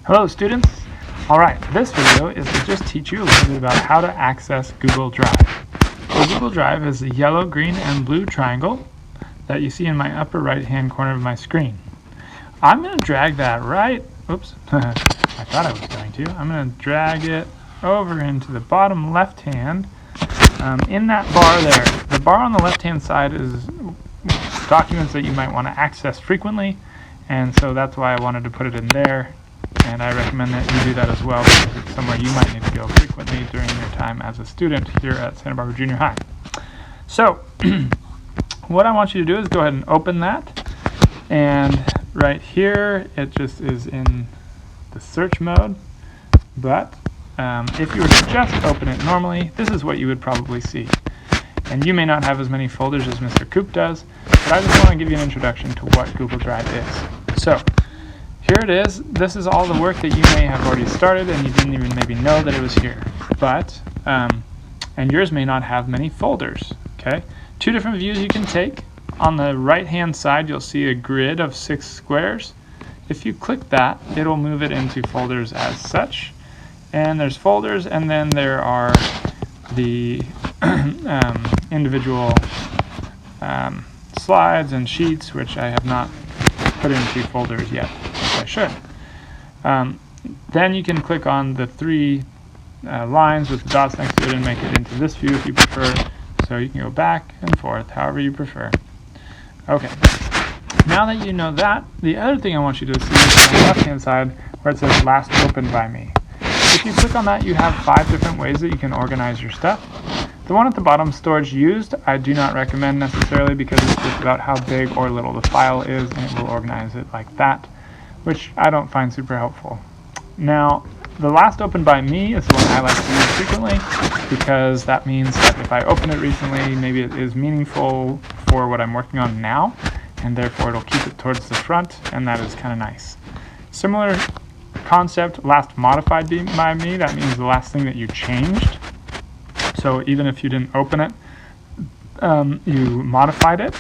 Hello students! Alright, this video is to just teach you a little bit about how to access Google Drive. So Google Drive is the yellow, green, and blue triangle that you see in my upper right hand corner of my screen. I'm going to drag that oops, I thought I was going to. I'm going to drag it over into the bottom left hand. In that bar there, the bar on the left hand side is documents that you might want to access frequently, and so that's why I wanted to put it in there. And I recommend that you do that as well, because it's somewhere you might need to go frequently during your time as a student here at Santa Barbara Junior High. So what I want you to do is go ahead and open that, and right here it just is in the search mode, but if you were to just open it normally, this is what you would probably see. And you may not have as many folders as Mr. Coop does, but I just want to give you an introduction to what Google Drive is. So here it is. This is all the work that you may have already started and you didn't even maybe know that it was here. But, and yours may not have many folders, okay? Two different views you can take. On the right-hand side, you'll see a grid of 6 squares. If you click that, it'll move it into folders as such. And there's folders, and then there are the individual slides and sheets, which I have not put into folders yet. I should. Then you can click on the 3 lines with the dots next to it and make it into this view if you prefer. So you can go back and forth, however you prefer. Okay. Now that you know that, the other thing I want you to see is on the left-hand side where it says Last Opened by Me. If you click on that, you have 5 different ways that you can organize your stuff. The one at the bottom, Storage Used, I do not recommend necessarily, because it's just about how big or little the file is, and it will organize it like that, which I don't find super helpful. Now, the Last Opened by Me is the one I like to use frequently, because that means that if I open it recently, maybe it is meaningful for what I'm working on now, and therefore it'll keep it towards the front, and that is kind of nice. Similar concept, Last Modified by Me, that means the last thing that you changed. So even if you didn't open it, you modified it,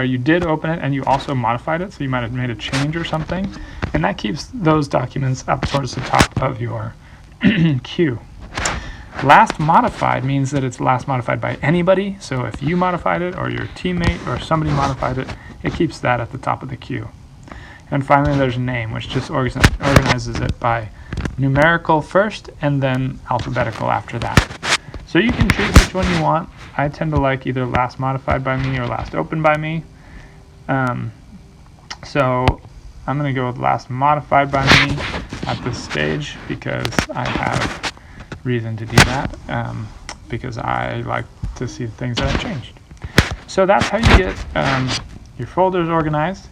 you did open it and you also modified it, so you might have made a change or something, and that keeps those documents up towards the top of your queue. Last Modified means that it's last modified by anybody, so if you modified it or your teammate or somebody modified it, it keeps that at the top of the queue. And finally there's Name, which just organizes it by numerical first and then alphabetical after that. So you can choose which one you want. I tend to like either Last Modified by Me or Last Opened by Me. So I'm going to go with Last Modified by Me at this stage, because I have reason to do that, because I like to see the things that I've changed. So that's how you get your folders organized.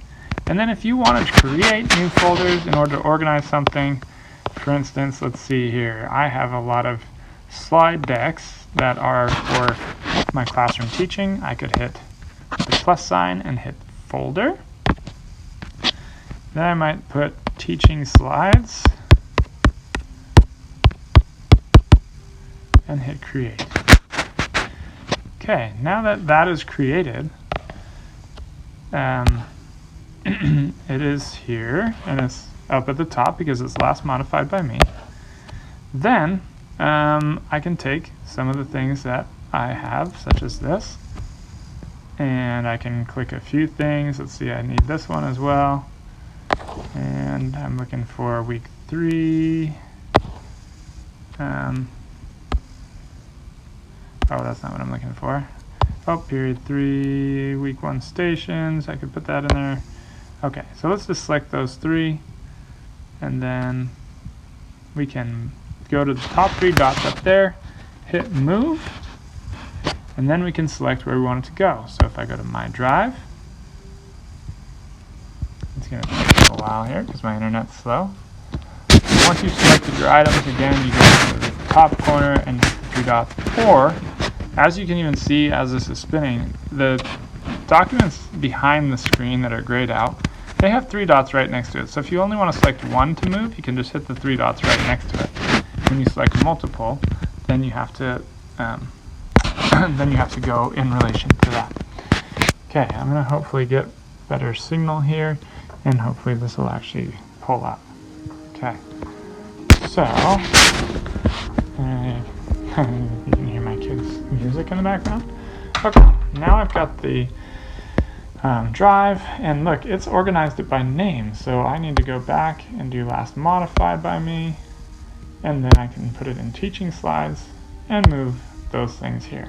And then if you wanted to create new folders in order to organize something, for instance, let's see here, I have a lot of slide decks that are for my classroom teaching. I could hit the plus sign and hit folder. Then I might put teaching slides and hit create. Okay, now that that is created, it is here and it's up at the top because it's Last Modified by Me. Then I can take some of the things that I have, such as this, and I can click a few things. Let's see, I need this one as well, and I'm looking for week 3. Oh, that's not what I'm looking for. Oh, period 3, week 1 stations. I could put that in there. Okay, so let's just select those 3, and then we can go to the top 3 dots up there, hit move, and then we can select where we want it to go. So if I go to my drive, it's going to take a little while here because my internet's slow. Once you've selected your items, again, you go to the top corner and hit the 3 dots. Or, as you can even see as this is spinning, the documents behind the screen that are grayed out, they have 3 dots right next to it. So if you only want to select one to move, you can just hit the 3 dots right next to it. When you select multiple, then you have to go in relation to that. Okay, I'm going to hopefully get better signal here, and hopefully this will actually pull up. Okay. Okay. So, you can hear my kids' music in the background. Okay, now I've got the drive, and look, it's organized it by name, so I need to go back and do last modified by me, and then I can put it in teaching slides and move those things here.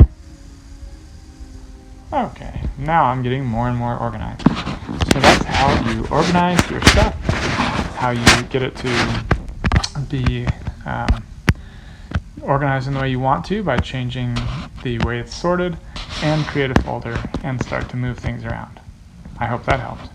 Okay, now I'm getting more and more organized. So that's how you organize your stuff, how you get it to be organized in the way you want to by changing the way it's sorted, and create a folder and start to move things around. I hope that helped.